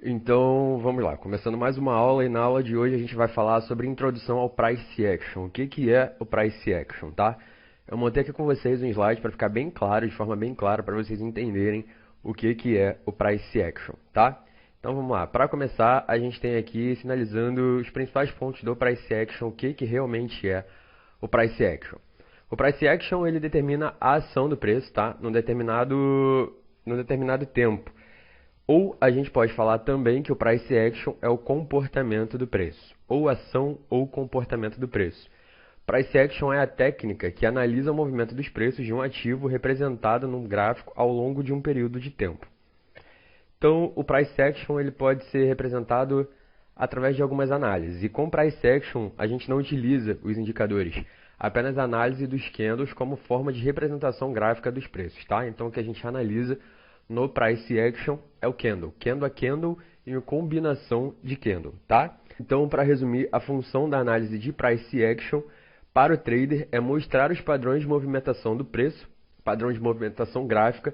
Então, vamos lá. Começando mais uma aula e na aula de hoje a gente vai falar sobre introdução ao Price Action. O que é o Price Action, tá? Eu montei aqui com vocês um slide para ficar bem claro, de forma bem clara, para vocês entenderem o que é o Price Action, tá? Então, vamos lá. Para começar, a gente tem aqui sinalizando os principais pontos do Price Action, o que realmente é o Price Action. O Price Action, ele determina a ação do preço, tá? Num determinado tempo. Ou a gente pode falar também que o Price Action é o comportamento do preço, ou ação ou comportamento do preço. Price Action é a técnica que analisa o movimento dos preços de um ativo representado num gráfico ao longo de um período de tempo. Então, o Price Action ele pode ser representado através de algumas análises. E com Price Action, a gente não utiliza os indicadores, apenas a análise dos candles como forma de representação gráfica dos preços, tá? Então, o que a gente analisa no Price Action é o candle. Candle a candle e uma combinação de candle, tá? Então, para resumir, a função da análise de Price Action para o trader é mostrar os padrões de movimentação do preço, padrões de movimentação gráfica,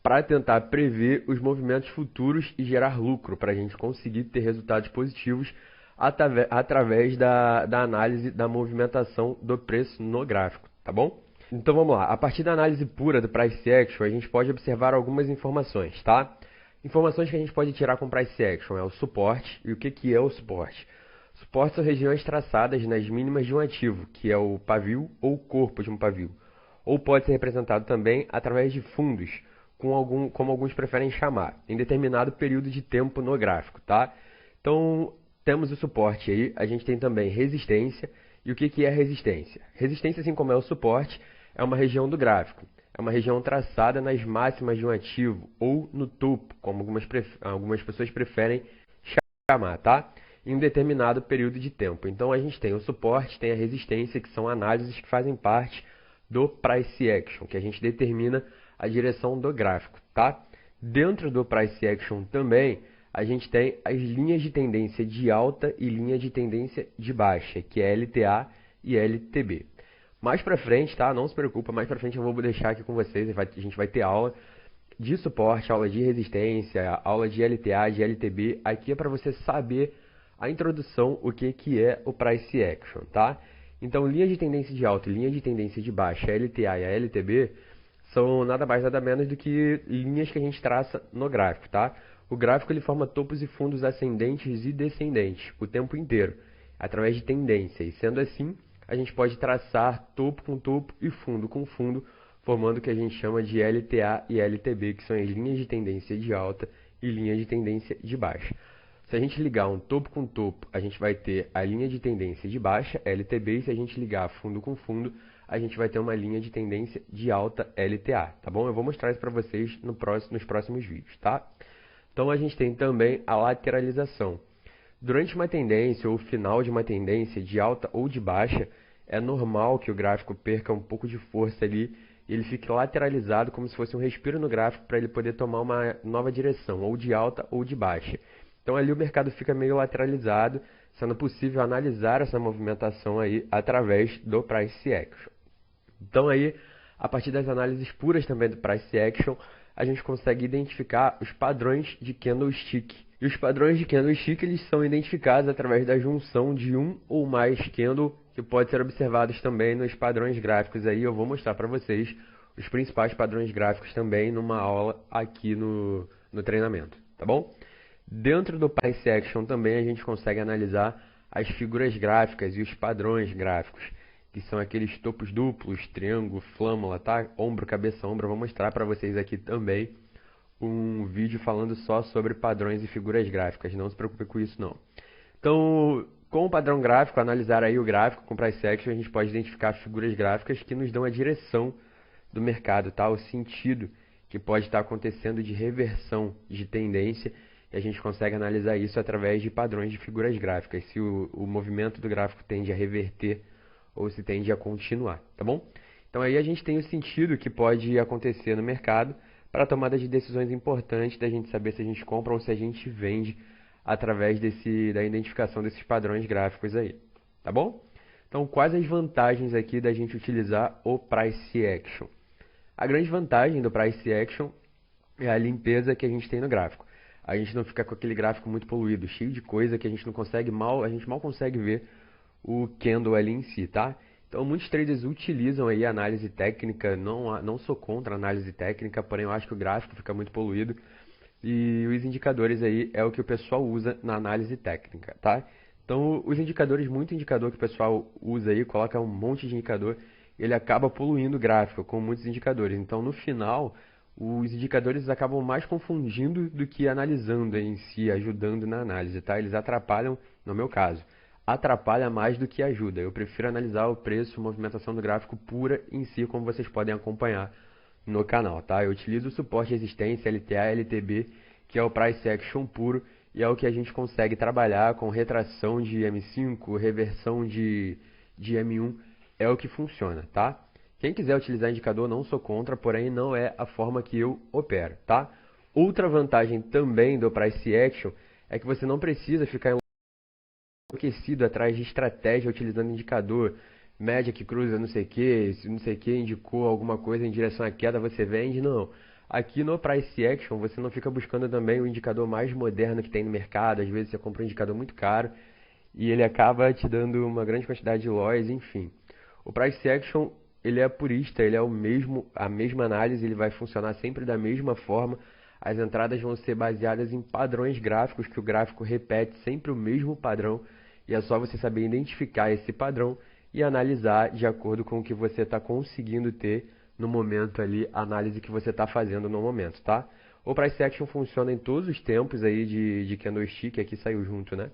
para tentar prever os movimentos futuros e gerar lucro, para a gente conseguir ter resultados positivos através da análise da movimentação do preço no gráfico, tá bom? Então vamos lá, a partir da análise pura do Price Action, a gente pode observar algumas informações, tá? Informações que a gente pode tirar com Price Action é o suporte, e o que é o suporte? Suporte são regiões traçadas nas mínimas de um ativo, que é o pavio ou o corpo de um pavio. Ou pode ser representado também através de fundos, como alguns preferem chamar, em determinado período de tempo no gráfico, tá? Então, temos o suporte aí, a gente tem também resistência. E o que é resistência? Resistência, assim como é o suporte, é uma região do gráfico. É uma região traçada nas máximas de um ativo ou no topo, como algumas pessoas preferem chamar, tá? Em um determinado período de tempo. Então, a gente tem o suporte, tem a resistência, que são análises que fazem parte do Price Action, que a gente determina a direção do gráfico, tá? Dentro do Price Action também, a gente tem as linhas de tendência de alta e linha de tendência de baixa, que é LTA e LTB. Mais pra frente, tá? Não se preocupa, mais pra frente eu vou deixar aqui com vocês, a gente vai ter aula de suporte, aula de resistência, aula de LTA, de LTB. Aqui é para você saber a introdução, o que é o Price Action, tá? Então, linha de tendência de alta e linha de tendência de baixa, a LTA e a LTB, são nada mais nada menos do que linhas que a gente traça no gráfico, tá? O gráfico ele forma topos e fundos ascendentes e descendentes o tempo inteiro, através de tendência. E sendo assim, a gente pode traçar topo com topo e fundo com fundo, formando o que a gente chama de LTA e LTB, que são as linhas de tendência de alta e linhas de tendência de baixa. Se a gente ligar um topo com topo, a gente vai ter a linha de tendência de baixa, LTB, e se a gente ligar fundo com fundo, a gente vai ter uma linha de tendência de alta, LTA, tá bom? Eu vou mostrar isso para vocês nos próximos vídeos, tá? Então, a gente tem também a lateralização. Durante uma tendência ou final de uma tendência de alta ou de baixa, é normal que o gráfico perca um pouco de força ali e ele fique lateralizado como se fosse um respiro no gráfico para ele poder tomar uma nova direção, ou de alta ou de baixa. Então, ali o mercado fica meio lateralizado, sendo possível analisar essa movimentação aí através do Price Action. Então, aí, a partir das análises puras também do Price Action, a gente consegue identificar os padrões de candlestick. E os padrões de candlestick eles são identificados através da junção de um ou mais candle, que pode ser observados também nos padrões gráficos. Aí eu vou mostrar para vocês os principais padrões gráficos também numa aula aqui no treinamento, tá bom? Dentro do Price Action também a gente consegue analisar as figuras gráficas e os padrões gráficos, que são aqueles topos duplos, triângulo, flâmula, tá? Ombro, cabeça, ombro. Eu vou mostrar para vocês aqui também um vídeo falando só sobre padrões e figuras gráficas. Não se preocupe com isso, não. Então, com o padrão gráfico, analisar aí o gráfico com Price Action, a gente pode identificar figuras gráficas que nos dão a direção do mercado, tá? O sentido que pode estar acontecendo de reversão de tendência. E a gente consegue analisar isso através de padrões de figuras gráficas, se o movimento do gráfico tende a reverter ou se tende a continuar, tá bom? Então aí a gente tem o sentido que pode acontecer no mercado para a tomada de decisões importantes da gente saber se a gente compra ou se a gente vende através da identificação desses padrões gráficos aí, tá bom? Então quais as vantagens aqui da gente utilizar o Price Action? A grande vantagem do Price Action é a limpeza que a gente tem no gráfico. a gente não fica com aquele gráfico muito poluído, cheio de coisa que a gente não consegue a gente mal consegue ver o candle ali em si, tá? Então muitos traders utilizam aí a análise técnica, não sou contra a análise técnica, porém eu acho que o gráfico fica muito poluído e os indicadores aí é o que o pessoal usa na análise técnica, tá? Então os indicadores, muito indicador que o pessoal usa aí, coloca um monte de indicador, ele acaba poluindo o gráfico com muitos indicadores. Então no final, os indicadores acabam mais confundindo do que analisando em si, ajudando na análise, tá? Eles atrapalham, no meu caso, atrapalha mais do que ajuda. Eu prefiro analisar o preço, movimentação do gráfico pura em si, como vocês podem acompanhar no canal, tá? Eu utilizo o suporte de resistência LTA, LTB, que é o Price Action puro, e é o que a gente consegue trabalhar com retração de M5, reversão de M1, é o que funciona, tá? Quem quiser utilizar indicador, não sou contra, porém não é a forma que eu opero, tá? Outra vantagem também do Price Action é que você não precisa ficar enlouquecido atrás de estratégia utilizando indicador, média que cruza não sei o que, se não sei o que indicou alguma coisa em direção à queda, você vende, não. Aqui no Price Action você não fica buscando também o indicador mais moderno que tem no mercado, às vezes você compra um indicador muito caro e ele acaba te dando uma grande quantidade de loss, enfim. O Price Action, ele é purista, ele é a mesma análise, ele vai funcionar sempre da mesma forma. As entradas vão ser baseadas em padrões gráficos, que o gráfico repete sempre o mesmo padrão, e é só você saber identificar esse padrão e analisar de acordo com o que você está conseguindo ter no momento ali, a análise que você está fazendo no momento, tá? O Price Action funciona em todos os tempos aí de candlestick, aqui saiu junto, né?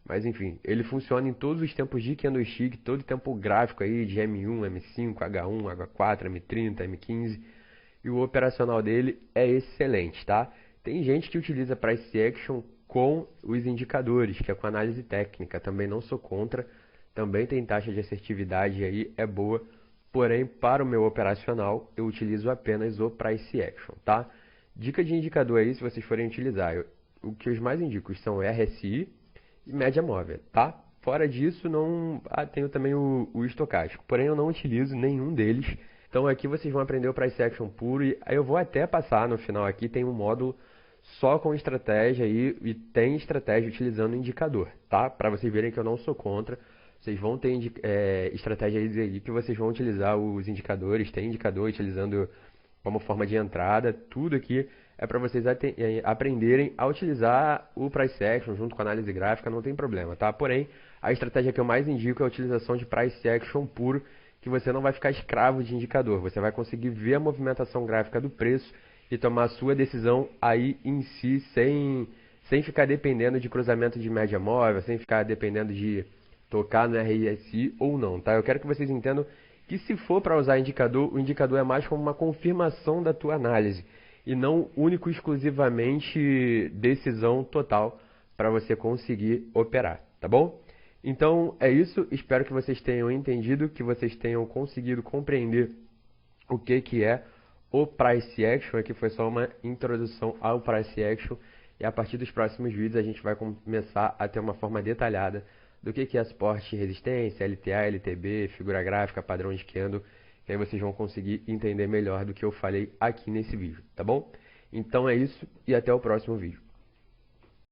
Mas enfim, ele funciona em todos os tempos de candlestick, todo tempo gráfico aí de M1, M5, H1, H4, M30, M15. E o operacional dele é excelente, tá? Tem gente que utiliza Price Action com os indicadores, que é com análise técnica. Também não sou contra. Também tem taxa de assertividade aí, é boa. Porém, para o meu operacional, eu utilizo apenas o Price Action, tá? Dica de indicador aí, se vocês forem utilizar. O que eu mais indico são RSI e média móvel, tá? Fora disso, não tenho também o estocástico. Porém, eu não utilizo nenhum deles. Então aqui vocês vão aprender o Price Action puro e aí eu vou até passar no final aqui, tem um módulo só com estratégia aí e tem estratégia utilizando indicador, tá? Para vocês verem que eu não sou contra. Vocês vão ter estratégias aí que vocês vão utilizar os indicadores, tem indicador utilizando como forma de entrada, tudo aqui é para vocês aprenderem a utilizar o Price Action junto com a análise gráfica, não tem problema, tá? Porém, a estratégia que eu mais indico é a utilização de Price Action puro, que você não vai ficar escravo de indicador, você vai conseguir ver a movimentação gráfica do preço e tomar a sua decisão aí em si, sem ficar dependendo de cruzamento de média móvel, sem ficar dependendo de tocar no RSI ou não, tá? Eu quero que vocês entendam que se for para usar indicador, o indicador é mais como uma confirmação da tua análise e não único e exclusivamente decisão total para você conseguir operar, tá bom? Então é isso, espero que vocês tenham entendido, que vocês tenham conseguido compreender o que é o Price Action. Aqui foi só uma introdução ao Price Action e a partir dos próximos vídeos a gente vai começar a ter uma forma detalhada do que é suporte e resistência, LTA, LTB, figura gráfica, padrão de candle, que aí vocês vão conseguir entender melhor do que eu falei aqui nesse vídeo, tá bom? Então é isso e até o próximo vídeo.